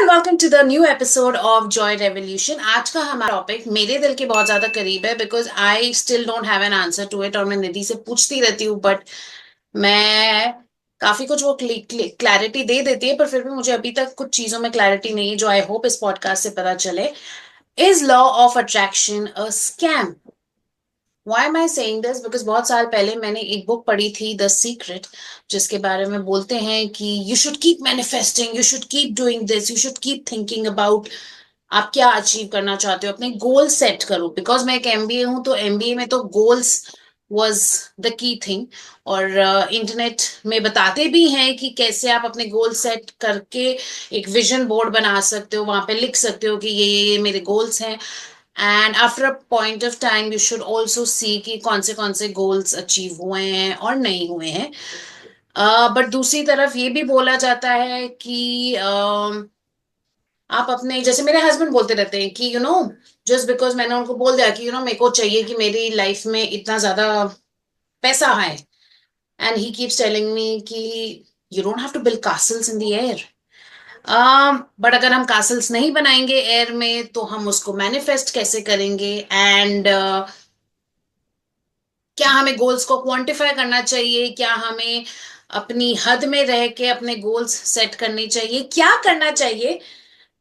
Welcome to the new episode of Joy Revolution. आज का हमारा टॉपिक मेरे दिल के बहुत ज्यादा करीब है because I still don't have an answer to it. और मैं निधि से पूछती रहती हूँ बट मैं काफी कुछ वो क्लैरिटी दे देती है, पर फिर भी मुझे अभी तक कुछ चीजों में क्लैरिटी नहीं है जो आई होप इस पॉडकास्ट से पता चले। Is law of attraction a scam? Why am I saying this? Because बहुत साल पहले मैंने एक बुक पढ़ी थी द सीक्रेट, जिसके बारे में बोलते हैं कि you should keep manifesting, you should keep doing this, you should keep thinking about आप क्या अचीव करना चाहते हो, अपने गोल सेट करो। बिकॉज मैं एक एमबीए हूँ, तो एमबीए में तो goals was the key thing. और इंटरनेट में बताते भी हैं कि कैसे आप अपने गोल सेट करके एक विजन बोर्ड बना सकते हो, वहां पे लिख सकते हो कि ये मेरे गोल्स हैं। And after a point of time you should also see कि कौन से गोल्स अचीव हुए हैं और नहीं हुए हैं। बट दूसरी तरफ ये भी बोला जाता है कि आप अपने, जैसे मेरे हस्बैंड बोलते रहते हैं कि जस्ट बिकॉज मैंने उनको बोल दिया कि मेरे को चाहिए कि मेरी लाइफ में इतना ज्यादा पैसा है, and he keeps telling me कि you don't have to build castles in the air. But अगर हम कासल्स नहीं बनाएंगे एयर में तो हम उसको मैनिफेस्ट कैसे करेंगे? एंड क्या हमें गोल्स को क्वांटिफाई करना चाहिए? क्या हमें अपनी हद में रह के अपने गोल्स सेट करने चाहिए? क्या करना चाहिए?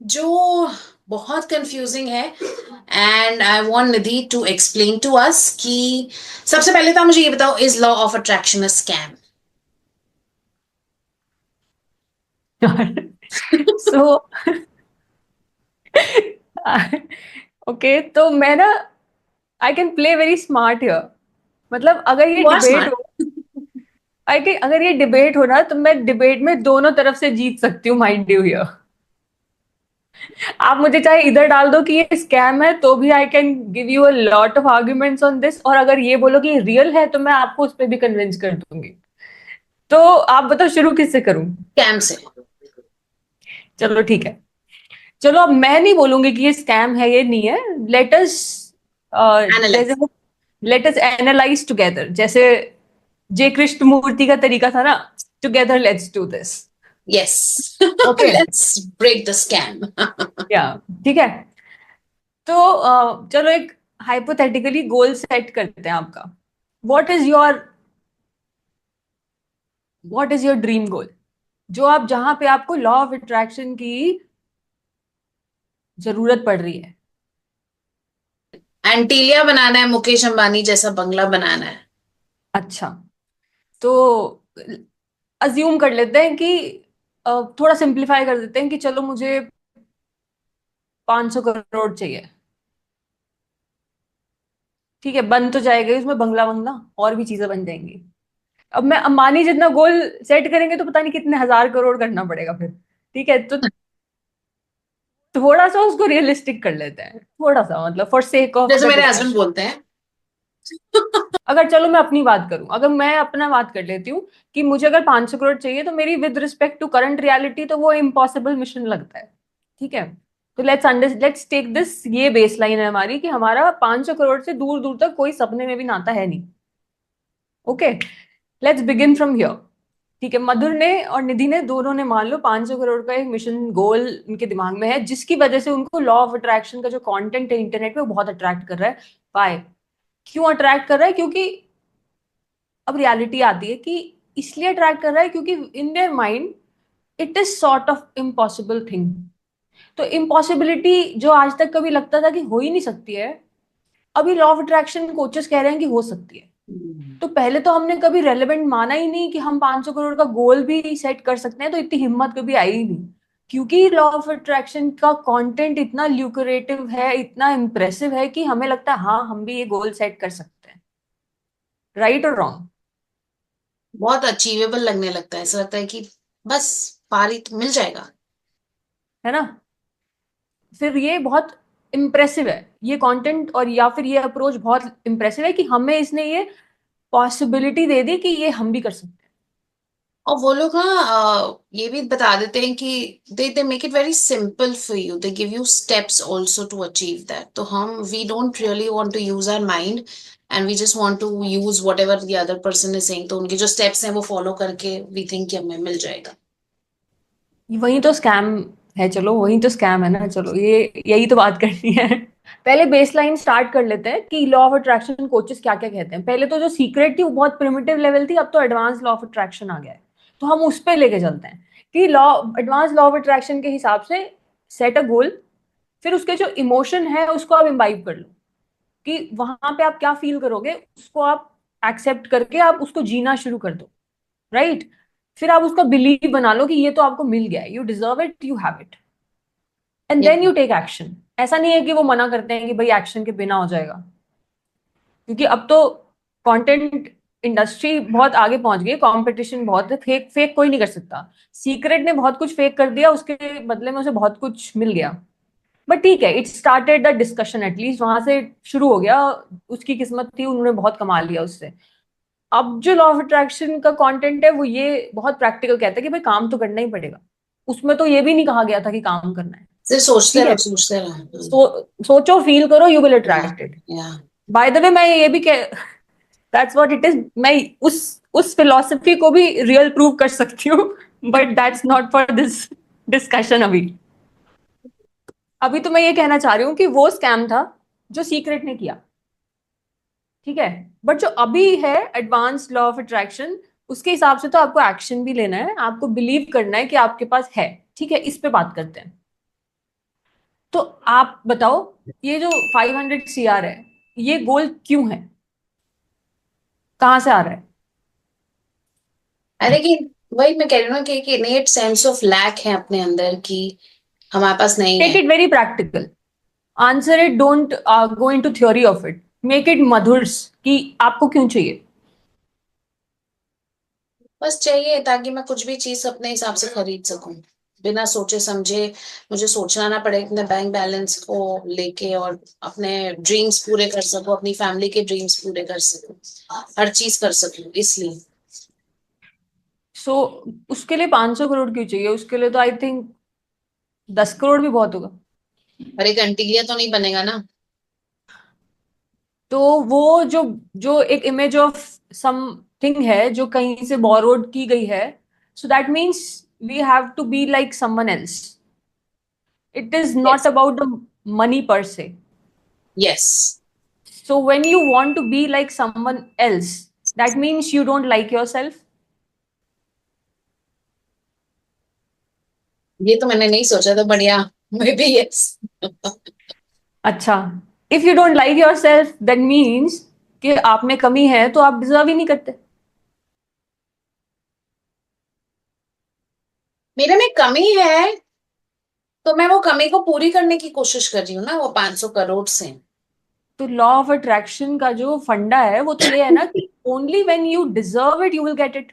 जो बहुत कंफ्यूजिंग है। And I want Nidhi to explain to us कि सबसे पहले तो मुझे ये बताओ, is law of attraction a scam? So okay, तो मैं ना I can play very smart here. मतलब अगर ये यू आर डिबेट स्मार्ट। हो, आई कैन, अगर ये डिबेट हो ना तो मैं डिबेट में दोनों तरफ से जीत सकती हूँ, माइंड यू हियर। आप मुझे चाहे इधर डाल दो कि ये स्कैम है तो भी I can give you a lot of arguments on this, और अगर ये बोलो कि रियल है तो मैं आपको उस पर भी कन्विंस कर दूंगी। तो आप बताओ शुरू किससे करूं? स्कैम से। चलो ठीक है। चलो, अब मैं नहीं बोलूंगी कि ये स्कैम है, ये नहीं है। लेट अस जैसे एनालाइज। वो लेट अस एनालाइज टुगेदर, जैसे जे कृष्ण मूर्ति का तरीका था ना। Together let's do this. Yes. Okay, let's break the scam. या ठीक है। तो चलो एक हाइपोथेटिकली गोल सेट करते हैं आपका। What is your what is your dream goal, जो आप, जहां पे आपको लॉ ऑफ अट्रैक्शन की जरूरत पड़ रही है? एंटीलिया बनाना है, मुकेश अंबानी जैसा बंगला बनाना है। अच्छा, तो अज्यूम कर लेते हैं कि थोड़ा सिंप्लीफाई कर देते हैं कि चलो मुझे 500 करोड़ चाहिए। ठीक है, बन तो जाएगा ही उसमें बंगला बंगला, और भी चीजें बन जाएंगी। अब मैं अंबानी जितना गोल सेट करेंगे तो पता नहीं कितने हजार करोड़ करना पड़ेगा फिर। ठीक है, तो थोड़ा सा उसको रियलिस्टिक कर लेते हैं, थोड़ा सा, मतलब फॉर सेक ऑफ जैसे द मेरे हस्बैंड डिस्कशन। बोलते हैं। अगर चलो मैं अपनी बात करूं, अगर मैं अपना बात कर लेती हूँ कि मुझे अगर 500 करोड़ चाहिए, तो मेरी with respect to current reality तो वो इम्पॉसिबल मिशन लगता है। ठीक है, तो लेट्स टेक दिस, ये बेस लाइन है हमारी कि हमारा 500 करोड़ से दूर दूर तक कोई सपने में भी नाता है नहीं। Okay, let's begin from here. ठीक है, मधुर ने और निधि ने, दोनों ने, मान लो 500 करोड़ का एक मिशन गोल उनके दिमाग में है, जिसकी वजह से उनको लॉ ऑफ अट्रैक्शन का जो कंटेंट है इंटरनेट पे वो बहुत अट्रैक्ट कर रहा है। बाय, क्यों अट्रैक्ट कर रहा है? क्योंकि अब रियलिटी आती है कि इसलिए अट्रैक्ट कर रहा है क्योंकि in their mind it is sort of impossible thing. तो इम्पॉसिबिलिटी जो आज तक कभी लगता था कि हो ही नहीं सकती है, अभी लॉ ऑफ अट्रैक्शन कोचेस कह रहे हैं कि हो सकती है। तो पहले तो हमने कभी रेलेवेंट माना ही नहीं कि हम 500 करोड़ का गोल भी सेट कर सकते हैं, तो इतनी हिम्मत कभी आई ही नहीं। क्योंकि लॉ ऑफ अट्रैक्शन का कंटेंट इतना ल्यूक्रेटिव है, इतना इंप्रेसिव है कि हमें लगता है हाँ, हम भी ये गोल सेट कर सकते हैं। राइट और रॉन्ग? बहुत अचीवेबल लगने लगता है, ऐसा लगता है कि बस पारी तो मिल जाएगा। है ना? फिर ये बहुत इम्प्रेसिव है ये कंटेंट, और या फिर ये अप्रोच बहुत इम्प्रेसिव है कि हमें इसने ये पॉसिबिलिटी दे दी कि ये हम भी कर सकते हैं। और वो लोग ना ये भी बता देते हैं कि they make it very simple for you, they give you steps also to achieve that. तो हम we don't really want to use our mind, and we just want to use whatever the other person is saying. तो उनके जो steps हैं वो follow करके we think कि हमें मिल जाएगा। वही तो स्कैम है, चलो वही तो स्कैम है ना। चलो ये यही तो बात करनी है। पहले बेसलाइन स्टार्ट कर लेते हैं कि लॉ ऑफ अट्रैक्शन कोचेस क्या क्या कहते हैं। पहले तो जो सीक्रेट थी वो बहुत प्रिमिटिव लेवल थी, अब तो एडवांस लॉ ऑफ अट्रैक्शन आ गया है। तो हम उस पे लेके चलते हैं कि law advance law of attraction के हिसाब से सेट अ गोल, फिर उसके जो इमोशन है उसको आप इम्बाइब कर लो कि वहां पे आप क्या फील करोगे, उसको आप एक्सेप्ट करके आप उसको जीना शुरू कर दो, राइट। फिर आप उसका बिलीव बना लो कि ये तो आपको मिल गया है, you deserve it, you have it, and then you take action. ऐसा नहीं है कि वो मना करते हैं कि भाई एक्शन के बिना हो जाएगा, क्योंकि अब तो कंटेंट इंडस्ट्री बहुत आगे पहुंच गई, कंपटीशन बहुत है, फेक फेक कोई नहीं कर सकता। सीक्रेट ने बहुत कुछ फेक कर दिया, उसके बदले में उसे बहुत कुछ मिल गया। बट ठीक है, it started the discussion, at least वहां से शुरू हो गया। उसकी किस्मत थी, उन्होंने बहुत कमा लिया उससे। अब जो लॉ ऑफ अट्रैक्शन का कंटेंट है वो ये बहुत प्रैक्टिकल कहता है कि भाई काम तो करना ही पड़ेगा। उसमें तो ये भी नहीं कहा गया था कि काम करना है। सिर्फ ठीक है, सोचते रहो। सोचो, फील करो, यू विल या अट्रैक्ट इट। या बाय द वे, मैं ये भी कह, दैट्स व्हाट इट इज। मैं उस फिलॉसफी को भी रियल प्रूव कर सकती हूँ, but that's not for this discussion अभी। अभी तो मैं ये कहना चाह रही हूँ कि वो स्कैम था जो सीक्रेट ने किया, ठीक है। बट जो अभी है एडवांस लॉ ऑफ अट्रैक्शन, उसके हिसाब से तो आपको एक्शन भी लेना है, आपको बिलीव करना है कि आपके पास है। ठीक है, इस पे बात करते हैं। तो आप बताओ, ये जो 500 CR है, ये गोल क्यों है, कहाँ से आ रहा है? अरे कि वही मैं कह रही हूँ ना कि एक इनेट सेंस ऑफ लैक है अपने अंदर की हमारे पास नहीं टेक है। It very practical, answer it, don't go into theory of it, make it मधुर्स कि आपको क्यों चाहिए। बस चाहिए ताकि मैं कुछ भी चीज अपने हिसाब से खरीद सकूं, बिना सोचे समझे। मुझे सोचना ना पड़े अपने बैंक बैलेंस को लेके, और अपने ड्रीम्स पूरे कर सकूं, अपनी फैमिली के ड्रीम्स पूरे कर सकूं, हर चीज कर सकूं इसलिए। सो उसके लिए 500 करोड़ क्यों चाहिए? उसके लिए तो आई थिंक 10 करोड़ भी बहुत होगा। अरे घंटिलिया तो नहीं बनेगा ना। तो वो जो जो एक इमेज ऑफ समथिंग है जो कहीं से बोरोड की गई है, so that means we have to be like someone else. It is not yes. About the money per se. Yes. So when you want to be like someone else, that means you don't like yourself. ये तो मैंने नहीं सोचा था, बढ़िया। Maybe yes. अच्छा, if you don't like yourself that means कि आप में कमी है, तो आप डिजर्व ही नहीं करते। मेरे में कमी है तो मैं वो कमी को पूरी करने की कोशिश कर रही हूँ ना, वो 500 करोड़ से। तो लॉ ऑफ अट्रैक्शन का जो फंडा है वो तो ये है ना कि only when you deserve it you will get it.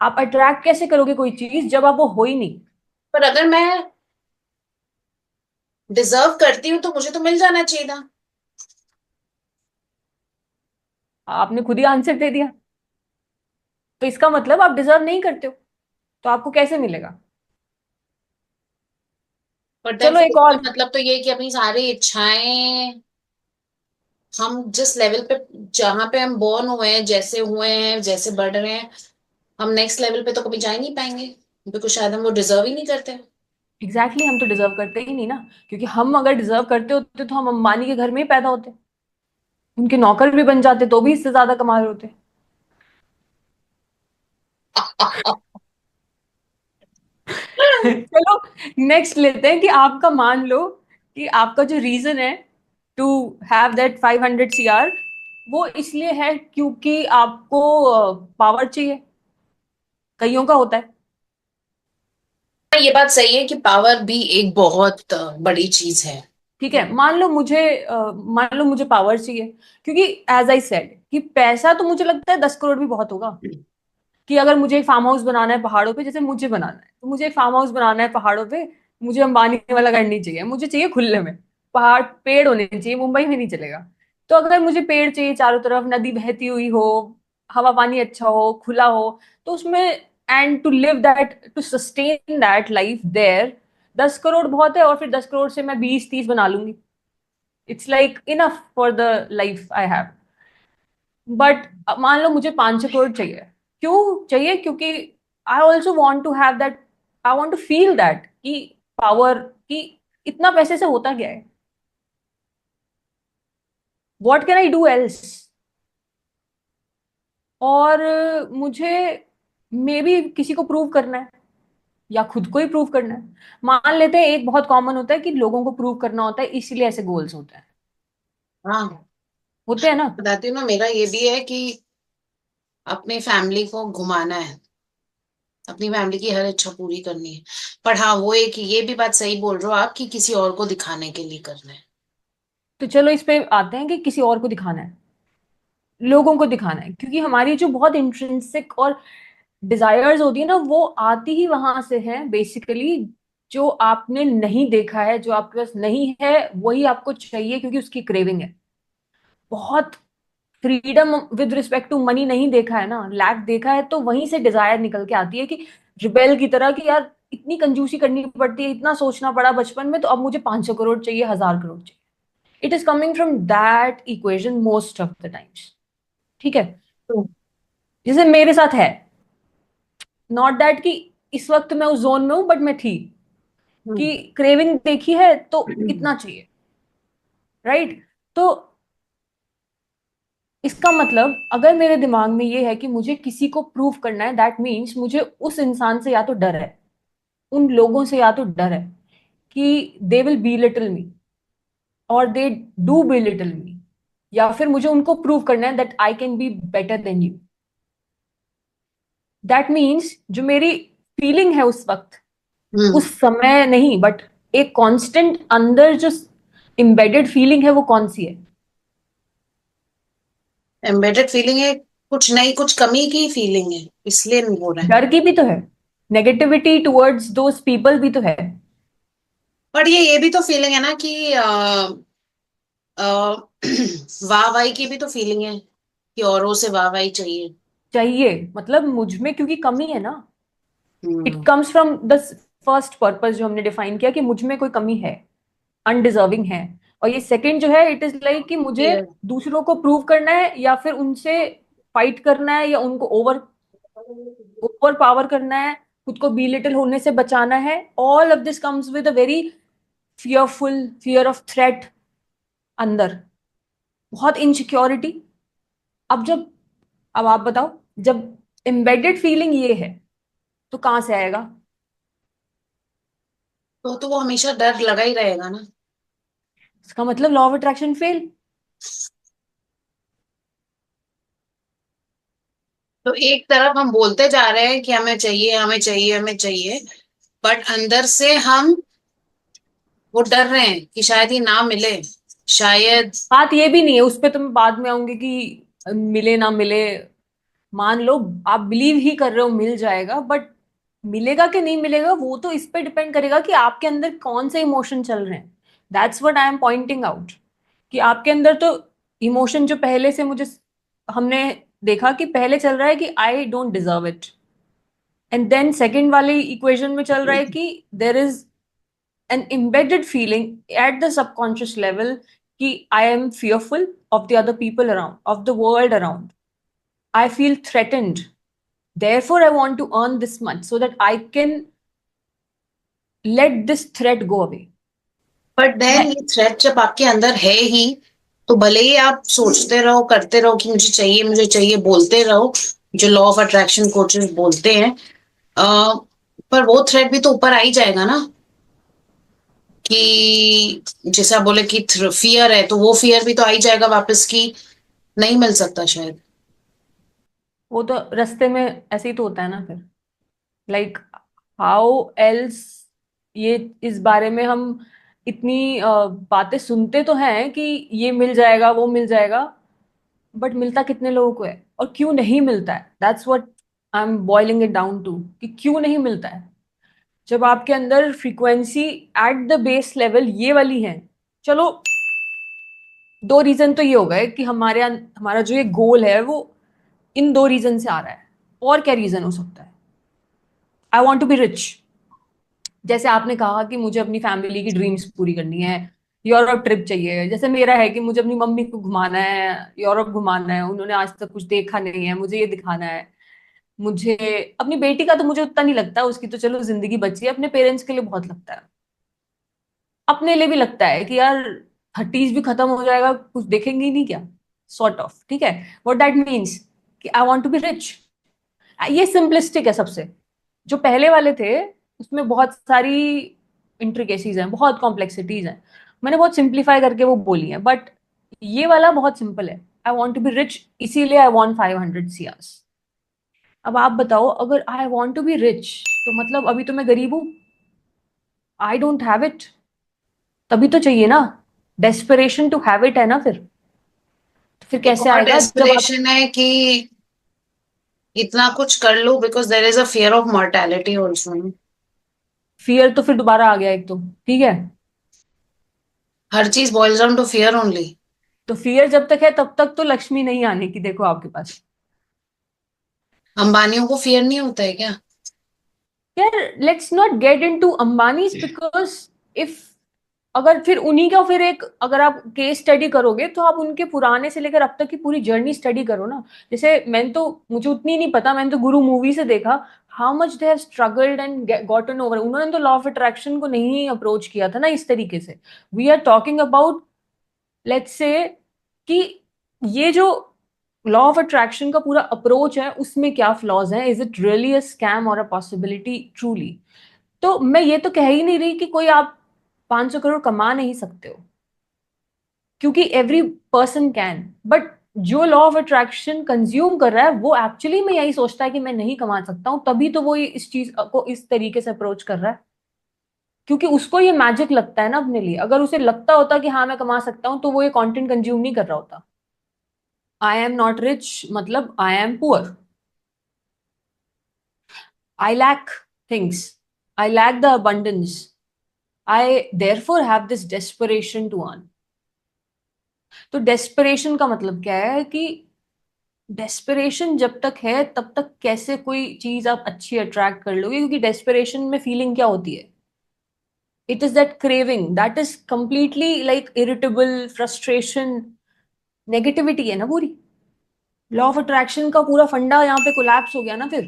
आप अट्रैक्ट कैसे करोगे कोई चीज जब आप वो हो ही नहीं? पर अगर मैं डिजर्व करती हूँ तो मुझे तो मिल जाना चाहिए था। आपने खुद ही आंसर दे दिया। तो इसका मतलब आप डिजर्व नहीं करते हो, तो आपको कैसे मिलेगा? पर देन चलो फिर एक इसका और। मतलब तो ये है कि अपनी सारी इच्छाएं, हम जिस लेवल पे, जहां पे हम बॉर्न हुए हैं, जैसे बढ़ रहे हैं, हम नेक्स्ट लेवल पे तो कभी जा ही नहीं पाएंगे, बिकॉज शायद हम वो डिजर्व ही नहीं करते। एग्जैक्टली हम तो डिजर्व करते ही नहीं ना, क्योंकि हम अगर डिजर्व करते होते तो हम अंबानी के घर में ही पैदा होते, उनके नौकर भी बन जाते तो भी इससे ज्यादा कमा रहे होते। चलो नेक्स्ट लेते हैं कि आपका, मान लो कि आपका जो रीजन है टू हैव दैट 500 CR, वो इसलिए है क्योंकि आपको पावर चाहिए। कईयों का होता है। ये बात सही है कि पावर भी एक बहुत बड़ी चीज है। ठीक है, मान लो मुझे पावर चाहिए, क्योंकि एज आई सेड कि पैसा तो मुझे लगता है 10 करोड़ भी बहुत होगा। कि अगर मुझे एक फार्म हाउस बनाना है पहाड़ों पे, जैसे मुझे बनाना है, तो मुझे एक फार्म हाउस बनाना है पहाड़ों पे, मुझे अंबानी वाला घर नहीं चाहिए, मुझे चाहिए खुले में। पहाड़ पेड़ होने चाहिए, मुंबई में नहीं चलेगा। तो अगर मुझे पेड़ चाहिए, चारों तरफ नदी बहती हुई हो, हवा पानी अच्छा हो, खुला हो, तो उसमें, and to live that, to sustain that life there, 10 crore बहुत है। और फिर 10 करोड़ से मैं 20-30 बना लूंगी, it's like enough for the life I have. But मान लो मुझे 500 करोड़ चाहिए। क्यों चाहिए? क्योंकि I also want to have that, I want to feel that कि पावर, कि इतना पैसे से होता क्या है, what can I do else. और मुझे मे बी किसी को प्रूव करना है या खुद को ही प्रूव करना है। मान लेते हैं एक बहुत कॉमन होता है कि लोगों को प्रूव करना होता है, इसलिए ऐसे गोल्स होते हैं, हाँ, होते हैं ना। बताती हूँ ना, मेरा ये भी है कि अपने फैमिली को घुमाना है, अपनी फैमिली की हर इच्छा पूरी करनी है। पर हाँ, वो एक ये भी बात सही बोल रहे हो आप कि किसी और को दिखाने के लिए करना है। तो चलो इस पे आते हैं कि किसी और को दिखाना है, लोगों को दिखाना है, क्योंकि हमारी जो बहुत इंट्रिंसिक और डिजायर्स होती है ना, वो आती ही वहां से है बेसिकली। जो आपने नहीं देखा है, जो आपके पास नहीं है, वही आपको चाहिए क्योंकि उसकी क्रेविंग है बहुत। Freedom with respect to money नहीं देखा है ना, लैक देखा है, तो वहीं से डिजायर निकल के आती है कि रिबेल की तरह, कि यार इतनी कंजूसी करनी पड़ती है, इतना सोचना पड़ा बचपन में, तो अब मुझे 500 करोड़ चाहिए, 1000 करोड़ चाहिए। It is coming from that equation most of the times. ठीक है, तो जैसे मेरे साथ है, नॉट दैट कि इस वक्त मैं उस जोन में हूं, बट मैं थी हम्म कि क्रेविंग देखी है तो इतना चाहिए, राइट। तो इसका मतलब अगर मेरे दिमाग में ये है कि मुझे किसी को प्रूव करना है, दैट मीन्स मुझे उस इंसान से या तो डर है, उन लोगों से या तो डर है कि दे विल बी लिटिल मी और दे डू बी लिटिल मी, या फिर मुझे उनको प्रूव करना है that I can be better than you. That means जो मेरी फीलिंग है उस वक्त, हम्म उस समय नहीं, बट एक कांस्टेंट अंदर जो एम्बेडेड फीलिंग है, वो कौन सी है? एम्बेडेड फीलिंग है, कुछ नहीं, कुछ कमी की फीलिंग है, इसलिए नहीं हो रहा है। डर की भी तो है, नेगेटिविटी टुवर्ड्स दोज पीपल भी तो है। पर ये भी तो फीलिंग है ना कि वाह वाही की भी तो फीलिंग है कि औरों से वाह वाही चाहिए। चाहिए मतलब मुझ में क्योंकि कमी है ना। It hmm comes from the first purpose जो हमने डिफाइन किया कि मुझ में कोई कमी है, अनडिजर्विंग है। और ये सेकंड जो है, इट इज लाइक कि मुझे ये दूसरों को प्रूव करना है या फिर उनसे फाइट करना है या उनको ओवर ओवर पावर करना है, खुद को बिलिटल होने से बचाना है। All of this comes with a very fearful fear of threat अंदर, बहुत इनसिक्योरिटी। अब आप बताओ, जब एम्बेडेड फीलिंग ये है तो कहां से आएगा? तो वो हमेशा डर लगा ही रहेगा ना। इसका मतलब लॉ ऑफ अट्रैक्शन फेल। तो एक तरफ हम बोलते जा रहे हैं कि हमें चाहिए, हमें चाहिए, हमें चाहिए, बट अंदर से हम वो डर रहे हैं कि शायद ये ना मिले, शायद। बात ये भी नहीं है, उस पे तो मैं बाद में आऊंगी कि मिले ना मिले। मान लो आप बिलीव ही कर रहे हो मिल जाएगा, बट मिलेगा कि नहीं मिलेगा वो तो इस पे डिपेंड करेगा कि आपके अंदर कौन से इमोशन चल रहे हैं। That's what I am pointing out, कि आपके अंदर तो इमोशन जो पहले से मुझे, हमने देखा कि पहले चल रहा है कि I don't deserve it, and then second वाले इक्वेशन में चल रहा है कि there is an embedded feeling at the subconscious level कि I am fearful of the other people around, of the world around. I feel threatened. Therefore, I want to earn this much so that I can let this threat go away. But then मैं ये threat जब आपके अंदर है ही, तो भले ही आप सोचते रहो, करते रहो कि मुझे चाहिए, बोलते रहो, जो लॉ ऑफ अट्रैक्शन कोचेस बोलते हैं, आ, पर वो थ्रेट भी तो ऊपर आ ही जाएगा ना। कि जैसे आप बोले कि फियर है, तो वो फियर भी तो आ ही जाएगा वापस की नहीं मिल सकता शायद। वो तो रास्ते में ऐसे ही तो होता है ना फिर, लाइक हाउ एल्स। ये इस बारे में हम इतनी बातें सुनते तो हैं कि ये मिल जाएगा वो मिल जाएगा, बट मिलता कितने लोगों को है और क्यों नहीं मिलता है? That's what I am boiling it down to, कि क्यों नहीं मिलता है जब आपके अंदर frequency at the base level ये वाली है। चलो, दो रीजन तो ये हो गए कि हमारा जो ये गोल है वो इन दो रीजन से आ रहा है। और क्या रीजन हो सकता है? I want to be rich, जैसे आपने कहा कि मुझे अपनी फैमिली की ड्रीम्स पूरी करनी है, यूरोप ट्रिप चाहिए। जैसे मेरा है कि मुझे अपनी मम्मी को घुमाना है, यूरोप घुमाना है, उन्होंने आज तक कुछ देखा नहीं है, मुझे ये दिखाना है। मुझे अपनी बेटी का तो मुझे उतना नहीं लगता, उसकी तो चलो जिंदगी बची है, अपने पेरेंट्स के लिए बहुत लगता है, अपने लिए भी लगता है कि यार 30s भी खत्म हो जाएगा, कुछ देखेंगे ही नहीं क्या, सॉर्ट ऑफ, ठीक है। व्हाट दैट मीन्स कि I want to be rich. ये सिंपलिस्टिक है सबसे। जो पहले वाले थे उसमें बहुत सारी इंट्रिकेसीज हैं, बहुत कॉम्प्लेक्सिटीज हैं, मैंने बहुत सिंप्लीफाई करके वो बोली है, बट ये वाला बहुत सिंपल है। I want to be rich, इसीलिए आई वॉन्ट 500 CRs। अब आप बताओ, अगर I want to be rich तो मतलब अभी तो मैं गरीब हूं, आई डोंट हैव इट, तभी तो चाहिए ना, डेस्परेशन टू हैव इट है ना, फिर फिर एक कैसे और आएगा जब आप। डेस्परेशन है कि इतना कुछ कर लो, because there is a fear of mortality also. Fear तो फिर दोबारा आ गया एक तो, ठीक है। हर चीज boils down to fear only. तो फियर जब तक है तब तक तो लक्ष्मी नहीं आने की, देखो आपके पास। अंबानियों को फियर नहीं होता है क्या? यार let's not get into Ambanis, because if, अगर फिर उन्हीं का फिर एक, अगर आप केस स्टडी करोगे तो आप उनके पुराने से लेकर अब तक की पूरी जर्नी स्टडी करो ना। जैसे मैंने तो, मुझे उतनी नहीं पता, मैंने तो गुरु मूवी से देखा how much they have struggled and gotten over. उन्होंने तो लॉ ऑफ अट्रैक्शन को नहीं अप्रोच किया था ना इस तरीके से। We are talking about, let's say, कि ये जो लॉ ऑफ अट्रैक्शन का पूरा अप्रोच है उसमें क्या फ्लॉज हैं, is it really a scam और अ पॉसिबिलिटी ट्रूली। तो मैं ये तो कह ही नहीं रही कि कोई आप 500 करोड़ कमा नहीं सकते हो, क्योंकि एवरी पर्सन कैन, बट जो लॉ ऑफ अट्रैक्शन कंज्यूम कर रहा है वो एक्चुअली में यही सोचता है कि मैं नहीं कमा सकता हूं, तभी तो वो ये इस चीज को इस तरीके से अप्रोच कर रहा है, क्योंकि उसको ये मैजिक लगता है ना अपने लिए। अगर उसे लगता होता कि हाँ मैं कमा सकता हूं तो वो ये कंटेंट कंज्यूम नहीं कर रहा होता। आई एम नॉट रिच मतलब I am poor, I lack things, I lack the abundance, आई therefore have this desperation to earn। तो डेस्परेशन का मतलब क्या है कि डेस्परेशन जब तक है तब तक कैसे कोई चीज आप अच्छी अट्रैक्ट कर लोगे, क्योंकि डेस्परेशन में फीलिंग क्या होती है, it is that craving that is completely like irritable frustration, negativity है ना पूरी। लॉ ऑफ अट्रैक्शन का पूरा फंडा यहाँ पे कोलैप्स हो गया ना फिर,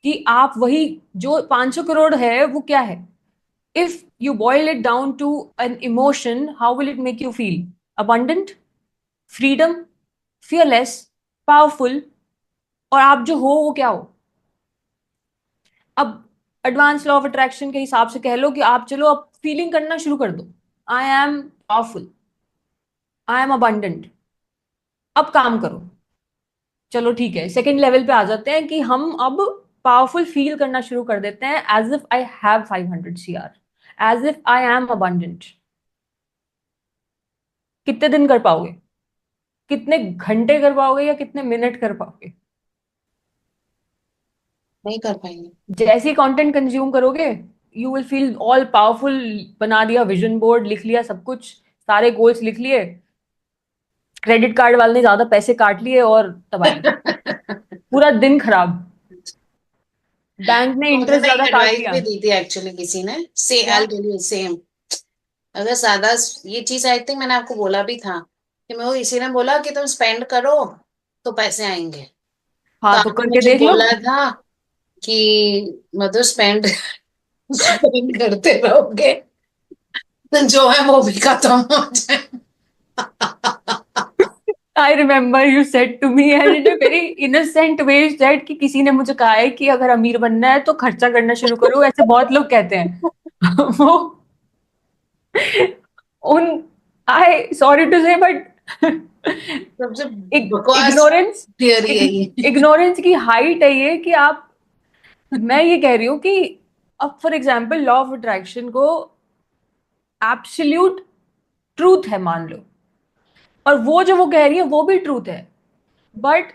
कि आप वही, जो 500 करोड़ है वो क्या है, if you boil it down to an emotion, how will it make you feel? abundant, freedom, fearless, powerful, और आप जो हो वो क्या हो। अब एडवांस लॉ ऑफ अट्रैक्शन के हिसाब से कह लो कि आप चलो अब फीलिंग करना शुरू कर दो, I am powerful, I am abundant, अब काम करो। चलो ठीक है, सेकेंड लेवल पे आ जाते हैं कि हम अब पावरफुल फील करना शुरू कर देते हैं, as if I have 500 CR, as if I am abundant. कितने दिन कर पाओगे, कितने घंटे कर पाओगे, या कितने मिनट कर पाओगे? नहीं कर पाएंगे। जैसे ही कंटेंट कंज्यूम करोगे you will feel all powerful, बना दिया विजन बोर्ड, लिख लिया सब कुछ, सारे गोल्स लिख लिए, क्रेडिट कार्ड वाले ने ज्यादा पैसे काट लिए और तबाही, पूरा दिन खराब, बैंक ने मुझे इंटरेस्ट ना ज्यादा एक काट एडवाइस लिया। भी दी थी एक्चुअली किसी ने, से क्या? I tell you same. अगर सादा, ये चीज आई थिंक मैंने आपको बोला भी था कि मैं वो, इसी ने बोला कि तुम स्पेंड करो तो पैसे आएंगे। तो हाँ तो आपने करके मुझे देख लो। बोला था कि मतलब स्पेंड स्पेंड करते रहोगे तो जो है वो भी खत्म हो जाए। I remember you said to me and in a very innocent way said कि किसी ने मुझे कहा है कि अगर अमीर बनना है तो खर्चा करना शुरू करो, ऐसे बहुत लोग कहते हैं। वो उन, आई सॉरी टू से बट सबसे बकवास इग्नोरेंस, थियरी है ये। इग्नोरेंस की हाइट है ये कि आप, मैं ये कह रही हूँ कि अब for example law of attraction को एब्सोल्यूट ट्रूथ है मान लो, और वो जो वो कह रही है वो भी ट्रूथ है, बट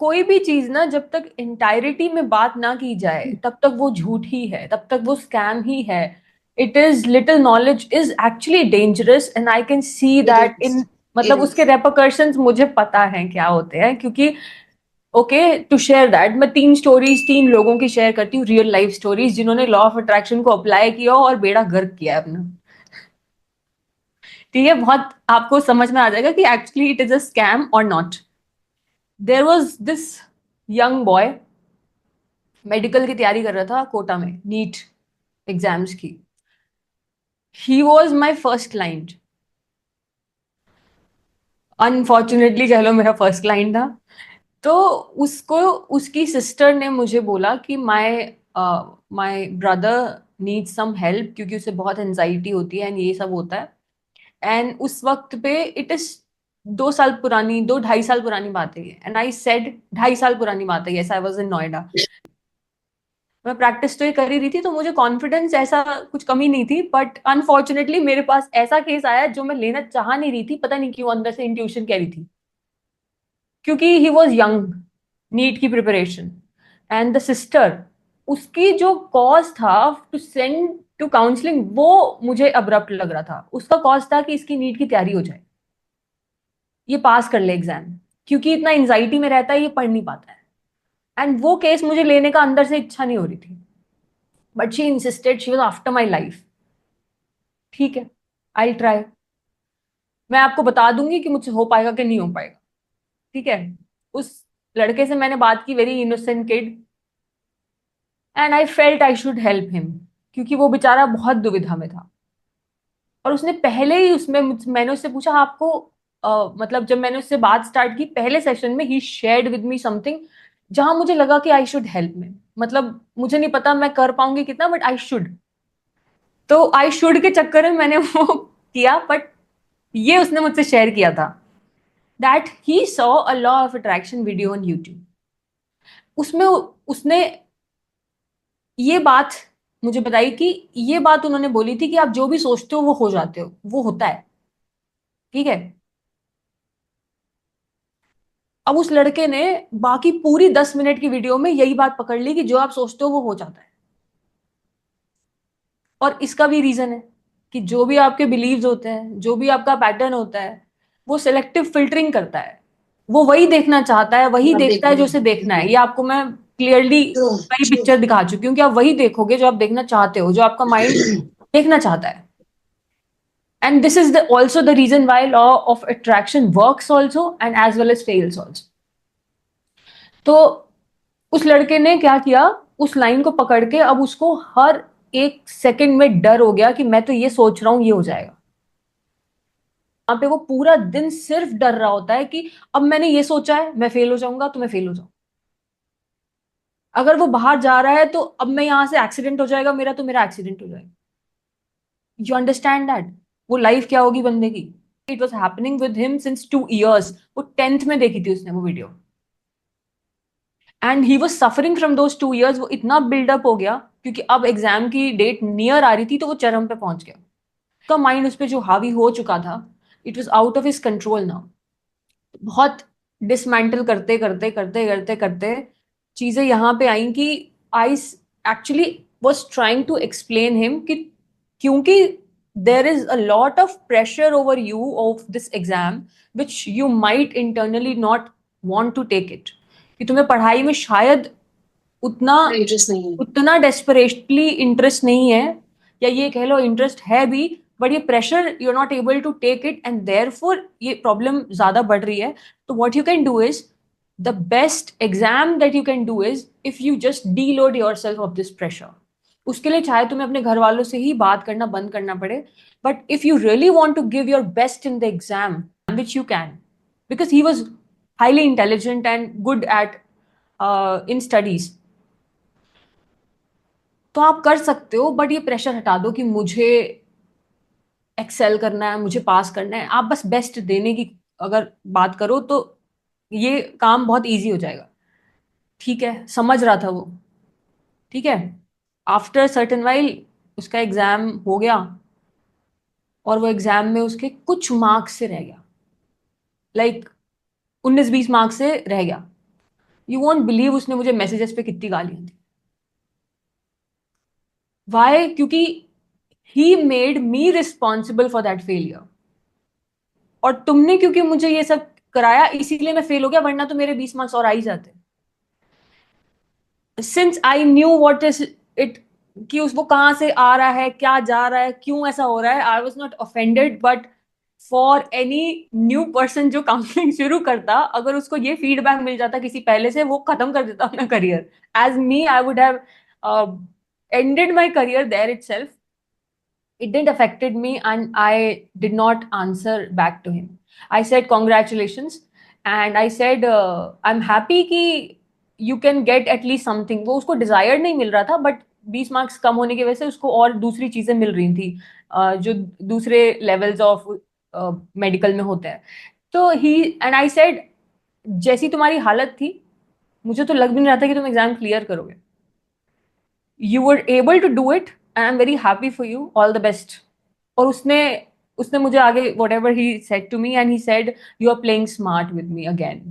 कोई भी चीज ना जब तक इंटायरिटी में बात ना की जाए तब तक वो झूठ ही है, तब तक वो स्कैम ही है। It is little knowledge is actually dangerous and I can see it that is, in, it मतलब उसके इज। रेपरकशंस मुझे पता है क्या होते हैं, क्योंकि ओके टू शेयर दैट, मैं 3 स्टोरीज 3 लोगों की शेयर करती हूँ, रियल लाइफ स्टोरीज जिन्होंने लॉ ऑफ अट्रैक्शन को अप्लाई किया हो और बेड़ा गर्क किया है अपना। ठीक है, बहुत आपको समझ में आ जाएगा कि actually it is a scam और not. There was this young boy, medical की तैयारी कर रहा था कोटा में, नीट एग्जाम्स की। He was my first client, unfortunately कह लो मेरा फर्स्ट क्लाइंट था। तो उसको, उसकी सिस्टर ने मुझे बोला कि my my brother need some help, क्योंकि उसे बहुत एंजाइटी होती है एंड ये सब होता है। एंड उस वक्त पे इट इज 2 साल पुरानी, 2 ढाई साल पुरानी बात है ये। एंड आई सेड 2.5 साल पुरानी बात है, yes I was in Noida. मैं प्रैक्टिस तो ये कर ही रही थी, तो मुझे कॉन्फिडेंस ऐसा कुछ कमी नहीं थी, बट अनफॉर्चुनेटली मेरे पास ऐसा केस आया जो मैं लेना चाह नहीं रही थी, पता नहीं क्यों अंदर से इंट्यूशन कह रही थी, क्योंकि ही वॉज यंग, नीट की प्रिपरेशन। एंड द सिस्टर, उसकी जो कॉज था टू सेंड टू काउंसलिंग, वो मुझे अब्रप्ट लग रहा था। उसका कॉज था कि इसकी नीट की तैयारी हो जाए, ये पास कर ले एग्जाम, क्योंकि इतना एंजाइटी में रहता है, ये पढ़ नहीं पाता है। एंड वो केस मुझे लेने का अंदर से इच्छा नहीं हो रही थी, but she insisted, she was after my life. ठीक है, आई ट्राई, मैं आपको बता दूंगी कि मुझसे हो पाएगा कि नहीं हो पाएगा। ठीक है, उस लड़के से मैंने बात की, very innocent kid, and I felt I should help him, क्योंकि वो बेचारा बहुत दुविधा में था। और उसने पहले ही उसमें मैंने उससे पूछा आपको मतलब जब मैंने उससे बात स्टार्ट की पहले सेशन में, ही शेयर्ड विद मी समथिंग जहां मुझे लगा कि आई शुड हेल्प में, मतलब मुझे नहीं पता मैं कर पाऊंगी कितना, बट आई शुड। तो आई शुड के चक्कर में मैंने वो किया, बट ये उसने मुझसे शेयर किया था that he saw a law of attraction video on YouTube. उसमें उसने ये बात मुझे बताई कि ये बात उन्होंने बोली थी कि आप जो भी सोचते हो वो हो जाते हो, वो होता है। ठीक है, अब उस लड़के ने बाकी पूरी 10 मिनट की वीडियो में यही बात पकड़ ली कि जो आप सोचते हो वो हो जाता है। और इसका भी रीजन है कि जो भी आपके बिलीव्स होते हैं, जो भी आपका पैटर्न होता है, वो सिलेक्टिव फिल्टरिंग करता है। वो वही देखना चाहता है, वही आप देखता है जो उसे देखना देखो। है। ये आपको मैं क्लियरली ट्रू। कई पिक्चर दिखा चुकी हूँ कि आप वही देखोगे जो आप देखना चाहते हो, जो आपका माइंड देखना चाहता है। And this is the also the reason why law of attraction works also and as well as fails also. तो उस लड़के ने क्या किया, उस लाइन को पकड़ के अब उसको हर एक सेकंड में डर हो गया कि मैं तो ये सोच रहा हूं ये हो जाएगा। वहां पे वो पूरा दिन सिर्फ डर रहा होता है कि अब मैंने ये सोचा है मैं फेल हो जाऊंगा तो मैं फेल हो जाऊं। अगर वो बाहर जा रहा है तो अब मैं यहां से एक्सीडेंट हो जाएगा मेरा, तो मेरा एक्सीडेंट हो जाएगा। You understand that? वो लाइफ क्या होगी बंदे की। It was happening with him since 2 years। वो 10th में देखी थी उसने वो video, and he was suffering from those 2 years। वो इतना बिल्डअप हो गया क्योंकि अब एग्जाम की डेट नियर आ रही थी, तो वो चरम पे पहुंच गया। उसका माइंड उस पर जो हावी हो चुका था, it was out of his control now. बहुत डिसमेंटल करते करते करते करते करते चीजें यहाँ पे आई कि I actually was trying to explain him कि क्योंकि there is a lot of pressure over you of this exam which you might internally not want to take it, कि तुम्हें पढ़ाई में शायद उतना इंटरेस्ट नहीं है। उतना डेस्परेटली इंटरेस्ट नहीं है, या ये कह लो इंटरेस्ट है भी, बट ये pressure you are not able to take it and therefore ये प्रॉब्लम ज्यादा बढ़ रही है। तो what you can do is, the best exam that you can do is if you just deload yourself of this pressure. उसके लिए चाहे तुम्हें अपने घर वालों से ही बात करना बंद करना पड़े, but if you really want to give your best in the exam which you can, because he was highly intelligent and good at in studies, तो आप कर सकते हो। बट ये प्रेशर हटा दो कि मुझे एक्सेल करना है, मुझे पास करना है। आप बस बेस्ट देने की अगर बात करो तो ये काम बहुत इजी हो जाएगा। ठीक है, समझ रहा था वो। ठीक है, आफ्टर सर्टेन वाइल उसका एग्जाम हो गया, और वो एग्जाम में उसके कुछ मार्क्स से रह गया, लाइक 19-20 मार्क्स से रह गया। यू वॉन्ट बिलीव उसने मुझे मैसेजेस पे कितनी गालियां दी। वाई? क्योंकि he made me responsible for that failure, और तुमने क्योंकि मुझे ये सब कराया इसीलिए मैं फेल हो गया, वरना तो मेरे 20 मार्क्स और आ ही जाते। Since I knew what is it, कि उस वो कहाँ से आ रहा है, क्या जा रहा है, क्यों ऐसा हो रहा है, I was not offended, but for any new person जो काउंसलिंग शुरू करता, अगर उसको ये फीडबैक मिल जाता किसी पहले से, वो खत्म कर देता अपना career. As me, I would have ended my career there itself. It didn't affected me, and I did not answer back to him. I said congratulations, and I said I'm happy कि you can get at least something. वो उसको desired नहीं मिल रहा था, but 20 marks कम होने की वजह से उसको और दूसरी चीजें मिल रही थी, जो दूसरे लेवल्स ऑफ मेडिकल में होते हैं. तो ही एंड आई सेड, जैसी तुम्हारी हालत थी, मुझे तो लग भी नहीं रहा था कि तुम एग्जाम क्लियर करोगे. You were able to do it and I am very happy for you, all the best. और उसने उसने मुझे आगे whatever he said to me, and he said, you are playing smart with me again,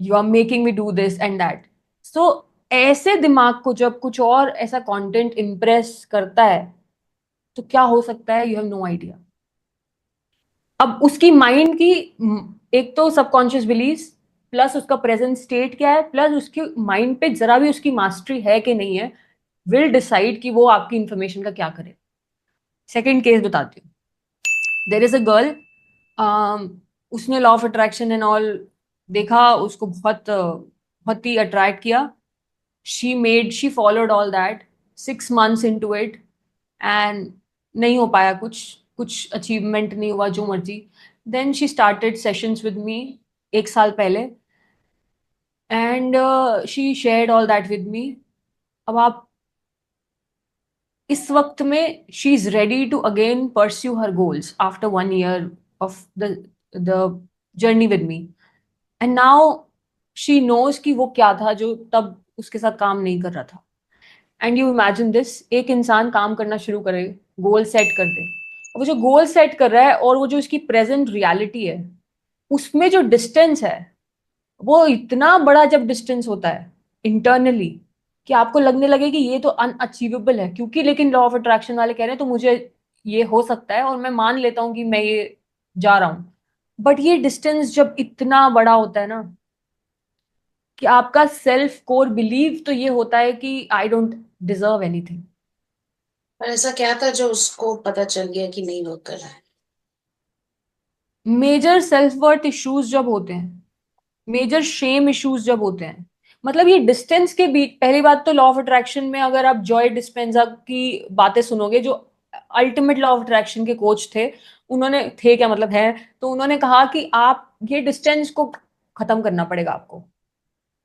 you are making me do this and that. So ऐसे दिमाग को जब कुछ और ऐसा कंटेंट इम्प्रेस करता है, तो क्या हो सकता है, यू हैव नो आइडिया. अब उसकी माइंड की एक तो सबकॉन्शियस बिलीव्स, प्लस उसका प्रेजेंट स्टेट क्या है, प्लस उसकी माइंड पे जरा भी उसकी मास्टरी है कि नहीं है, विल डिसाइड कि वो आपकी इंफॉर्मेशन का क्या करे. सेकेंड केस बताती हूँ. देर इज अ गर्ल, उसने law of attraction and all देखा, उसको बहुत ही अट्रैक्ट किया. She followed all that, 6 months into it, and नहीं हो पाया, कुछ कुछ अचीवमेंट नहीं हुआ, जो मर्जी. Then she started sessions with me 1 साल पहले, and she shared all that with me. अब आप इस वक्त में she is ready to again pursue her goals after 1 year of the journey with me. And now she knows कि वो क्या था जो तब उसके साथ काम नहीं कर रहा था. एंड यू इमेजिन दिस, एक इंसान काम करना शुरू करे, गोल सेट कर दे, वो जो गोल सेट कर रहा है और वो जो इसकी प्रेजेंट रियलिटी है, उसमें जो डिस्टेंस है, वो इतना बड़ा जब डिस्टेंस होता है इंटरनली, कि आपको लगने लगे कि ये तो अनअचीवेबल है, क्योंकि लेकिन लॉ ऑफ अट्रैक्शन वाले कह रहे हैं तो मुझे ये हो सकता है, और मैं मान लेता हूँ कि मैं ये जा रहा हूँ. बट ये डिस्टेंस जब इतना बड़ा होता है ना, कि आपका सेल्फ कोर बिलीव तो ये होता है कि आई डोंट डिजर्व एनीथिंग. पर ऐसा क्या था जो उसको पता चल गया कि नहीं वर्क कर रहा है? मेजर सेल्फ वर्थ इश्यूज जब होते हैं, मेजर शेम इश्यूज जब होते हैं, मतलब ये डिस्टेंस के बीच. पहली बात तो लॉ ऑफ अट्रैक्शन में अगर आप जॉय डिस्पेंजा की बातें सुनोगे, जो अल्टीमेट लॉ ऑफ अट्रैक्शन के कोच थे, उन्होंने थे क्या, मतलब है, तो उन्होंने कहा कि आप ये डिस्टेंस को खत्म करना पड़ेगा आपको,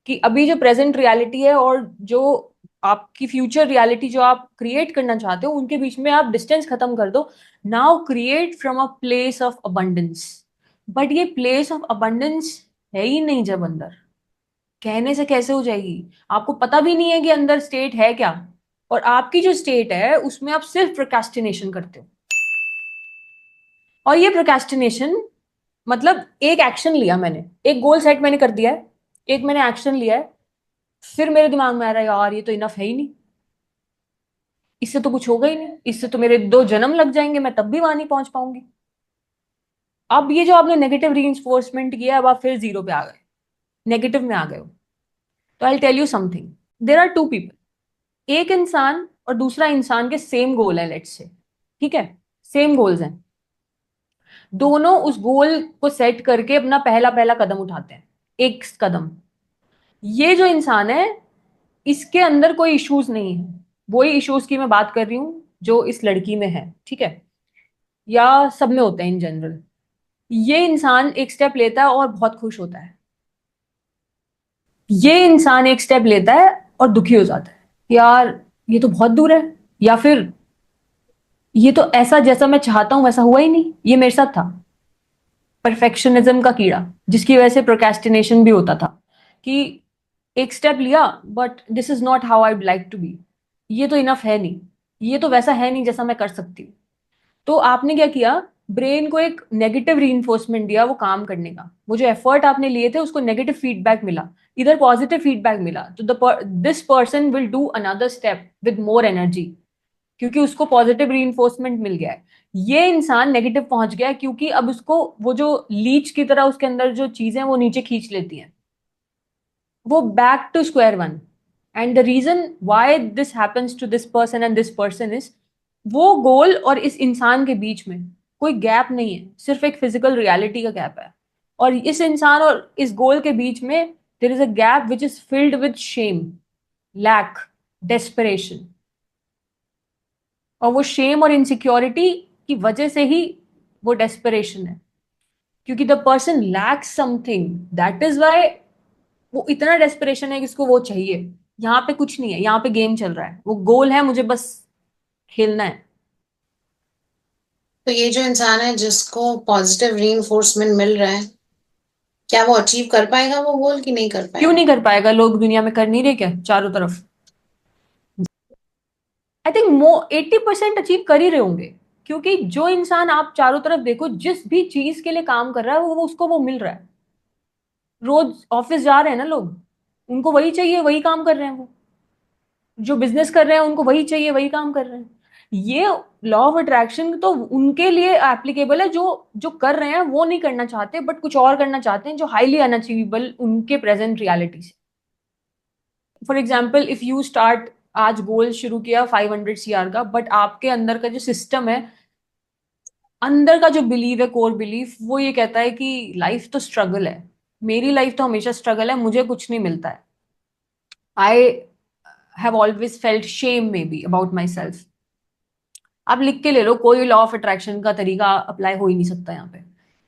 कि अभी जो प्रेजेंट रियलिटी है और जो आपकी फ्यूचर रियलिटी जो आप क्रिएट करना चाहते हो, उनके बीच में आप डिस्टेंस खत्म कर दो. Now create from a place of abundance. But ये प्लेस ऑफ अबंडेंस है ही नहीं जब अंदर, कहने से कैसे हो जाएगी. आपको पता भी नहीं है कि अंदर स्टेट है क्या, और आपकी जो स्टेट है उसमें आप सिर्फ प्रोक्रेस्टिनेशन करते हो. और ये प्रोक्रेस्टिनेशन मतलब, एक एक्शन लिया मैंने, एक गोल सेट मैंने कर दिया है, एक मैंने एक्शन लिया है, फिर मेरे दिमाग में आ रहा है यार ये तो इनफ है ही नहीं, इससे तो कुछ होगा ही नहीं, इससे तो मेरे 2 जन्म लग जाएंगे, मैं तब भी वहां नहीं पहुंच पाऊंगी. अब ये जो आपने नेगेटिव रीइंफोर्समेंट किया, अब आप फिर जीरो पे आ गए, नेगेटिव में आ गए हो. तो I tell you something, there are 2 people, एक इंसान और दूसरा इंसान के सेम गोल है, लेट्स से, ठीक है, सेम गोल्स हैं, दोनों उस गोल को सेट करके अपना पहला पहला कदम उठाते हैं, एक कदम. ये जो इंसान है, इसके अंदर कोई इश्यूज नहीं है, वही इश्यूज की मैं बात कर रही हूँ जो इस लड़की में है, ठीक है, या सब में होते हैं इन जनरल. ये इंसान एक स्टेप लेता है और बहुत खुश होता है, ये इंसान एक स्टेप लेता है और दुखी हो जाता है, यार ये तो बहुत दूर है, या फिर ये तो ऐसा जैसा मैं चाहता हूं वैसा हुआ ही नहीं, ये मेरे साथ था. परफेक्शनिज्म का कीड़ा, जिसकी वजह से प्रोक्रेस्टिनेशन भी होता था, कि एक स्टेप लिया but this is not how I like to be, ये तो इनफ है नहीं, ये तो वैसा है नहीं जैसा मैं कर सकती हूँ. तो आपने क्या किया, ब्रेन को एक नेगेटिव रीइंफोर्समेंट दिया वो काम करने का. वो जो एफर्ट आपने लिए थे उसको नेगेटिव फीडबैक मिला, इधर पॉजिटिव फीडबैक मिला, तो this person will do another step with more energy, क्योंकि उसको पॉजिटिव रीइंफोर्समेंट मिल गया है. ये इंसान नेगेटिव पहुंच गया है, क्योंकि अब उसको वो जो लीच की तरह उसके अंदर जो चीजें वो नीचे खींच लेती हैं, वो back to square one. And the reason why this happens to this person and this person is, वो गोल और इस इंसान के बीच में कोई गैप नहीं है, सिर्फ एक फिजिकल रियलिटी का गैप है। और इस इंसान और इस गोल के बीच में there is a gap which is filled with shame, lack, desperation. और वो शेम और इनसिक्योरिटी की वजह से ही वो डेस्परेशन है, क्योंकि the person lacks something, that is why वो इतना डेस्परेशन है कि उसको वो चाहिए। यहाँ पे कुछ नहीं है, यहाँ पे गेम चल रहा है, वो गोल है, मुझे बस खेलना है। तो ये जो इंसान है जिसको पॉजिटिव रीइंफोर्समेंट मिल रहा है, क्या वो अचीव कर पाएगा वो गोल कि नहीं कर क्यों पाएगा? नहीं कर पाएगा? लोग दुनिया में कर नहीं रहे क्या चारों तरफ? आई थिंक 80% अचीव कर ही रहे होंगे, क्योंकि जो इंसान आप चारों तरफ देखो, जिस भी चीज के लिए काम कर रहा है वो उसको वो मिल रहा है। रोज ऑफिस जा रहे हैं ना लोग, उनको वही चाहिए, वही काम कर रहे हैं। वो जो बिजनेस कर रहे हैं उनको वही चाहिए, वही काम कर रहे हैं। ये लॉ ऑफ अट्रैक्शन तो उनके लिए एप्लीकेबल है जो जो कर रहे हैं वो नहीं करना चाहते, बट कुछ और करना चाहते हैं जो हाईली अनअचीवेबल उनके प्रेजेंट रियलिटी से। For example, if you start, आज गोल शुरू किया 500 CR का, बट आपके अंदर का जो सिस्टम है, अंदर का जो बिलीव है, कोर बिलीफ, वो ये कहता है कि लाइफ तो स्ट्रगल है, मेरी लाइफ तो हमेशा स्ट्रगल है, मुझे कुछ नहीं मिलता है। I have always felt shame maybe about myself. आप लिख के ले लो, कोई लॉ ऑफ अट्रैक्शन का तरीका अप्लाई हो ही नहीं सकता यहाँ पे।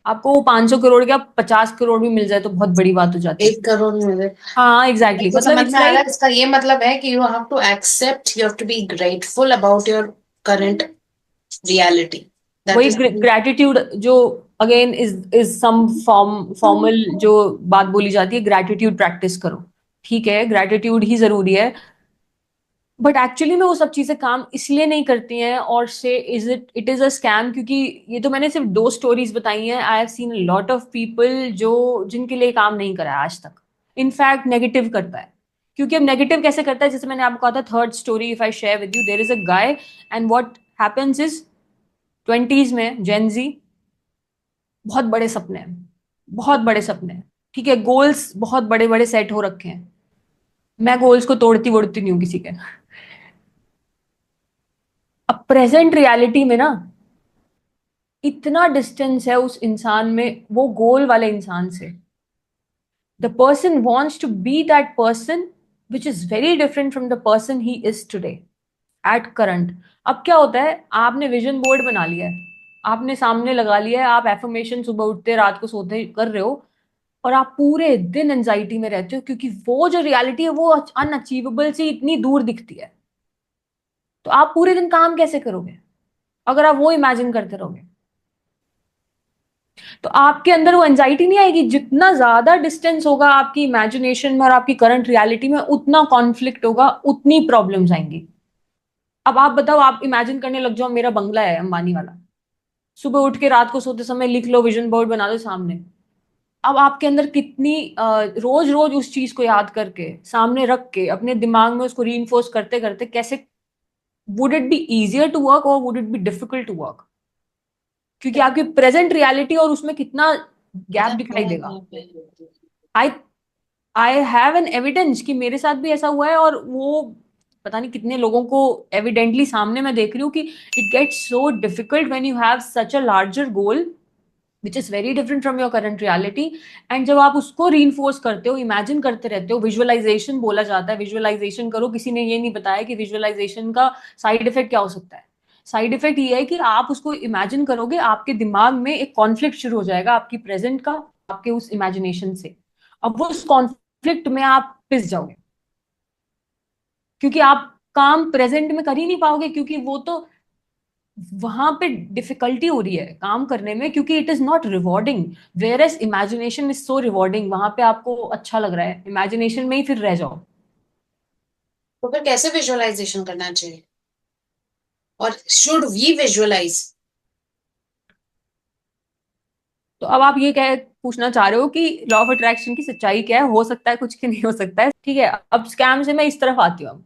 आपको 500 करोड़ क्या 50 करोड़ भी मिल जाए तो बहुत बड़ी बात हो जाती है। 1 करोड़ मिले। हाँ एग्जैक्टली, तो मतलब समझ इट्स में आ रहा है, लाइक इसका ये मतलब है कि you have to accept, you have to be grateful about your current reality. That वही इज ग्रेटिट्यूड, जो अगेन इज सम फॉर्मल जो बात बोली जाती है, ग्रेटिट्यूड प्रैक्टिस करो। ठीक है, ग्रेटिट्यूड ही जरूरी है, बट एक्चुअली में वो सब चीजें काम इसलिए नहीं करती हैं, और से इट इज अ स्कैम, क्योंकि ये तो मैंने सिर्फ 2 स्टोरीज बताई हैं। I have seen lot of people जो जिनके लिए काम नहीं करा है आज तक, इनफैक्ट नेगेटिव करता है। क्योंकि अब नेगेटिव कैसे करता है, जैसे मैंने आपको कहा था, third story if I share with you, there is a guy and what happens is, 20s में जेनजी, बहुत बड़े सपने हैं, बहुत बड़े सपने हैं, ठीक है, गोल्स बहुत बड़े बड़े सेट हो रखे हैं। मैं गोल्स को तोड़ती वोड़ती नहीं हूँ किसी के। अब प्रेजेंट रियलिटी में ना इतना डिस्टेंस है उस इंसान में, वो गोल वाले इंसान से। The person wants to be that person which is very different from the person he is today at current. अब क्या होता है, आपने विजन बोर्ड बना लिया है, आपने सामने लगा लिया है, आप एफर्मेशन सुबह उठते रात को सोते कर रहे हो, और आप पूरे दिन एंजाइटी में रहते हो, क्योंकि वो जो रियलिटी है वो अनअचीवेबल से इतनी दूर दिखती है। तो आप पूरे दिन काम कैसे करोगे अगर आप वो इमेजिन करते रहोगे? तो आपके अंदर वो एंजाइटी नहीं आएगी। जितना ज्यादा डिस्टेंस होगा आपकी इमेजिनेशन में और आपकी करंट रियलिटी में, उतना कॉन्फ्लिक्ट होगा, उतनी प्रॉब्लम्स आएंगी। अब आप बताओ, आप इमेजिन करने लग जाओ मेरा बंगला है अंबानी वाला, सुबह उठ के रात को सोते समय लिख लो, विजन बोर्ड बना दो सामने। अब आपके अंदर कितनी रोज रोज उस चीज को याद करके सामने रख के अपने दिमाग में उसको रीइंफोर्स करते करते, कैसे would it be easier to work और would it be difficult to work? क्योंकि आपकी प्रेजेंट रियलिटी और उसमें कितना गैप दिखाई देगा। आई आई हैव एन एविडेंस कि मेरे साथ भी ऐसा हुआ है, और वो पता नहीं कितने लोगों को एविडेंटली सामने मैं देख रही हूँ कि it gets so difficult when you have such a larger goal which is very different from your current reality. And जब आप उसको रीइंफोर्स करते हो, इमेजिन करते रहते हो, विजुअलाइजेशन बोला जाता है, विजुअलाइजेशन करो। किसी ने ये नहीं बताया कि विजुअलाइजेशन का साइड इफेक्ट क्या हो सकता है। साइड इफेक्ट ये है कि आप उसको इमेजिन करोगे, आपके दिमाग में एक कॉन्फ्लिक्ट शुरू हो जाएगा आपकी प्रेजेंट का, आपके उस इमेजिनेशन से। अब वो उस कॉन्फ्लिक्ट में आप पिस जाओगे, क्योंकि आप काम प्रेजेंट में कर ही नहीं पाओगे, क्योंकि वो तो वहां पे डिफिकल्टी हो रही है काम करने में, क्योंकि it is not rewarding. Whereas imagination is so rewarding, वहां पे आपको अच्छा लग रहा है, इमेजिनेशन में ही फिर रह जाओ। तो फिर कैसे विजुअलाइजेशन करना चाहिए, और शुड वी विजुअलाइज? तो अब आप ये क्या पूछना चाह रहे हो कि लॉ ऑफ अट्रैक्शन की सच्चाई क्या है, हो सकता है कुछ कि नहीं हो सकता है? ठीक है, अब स्कैम से मैं इस तरफ आती हूँ।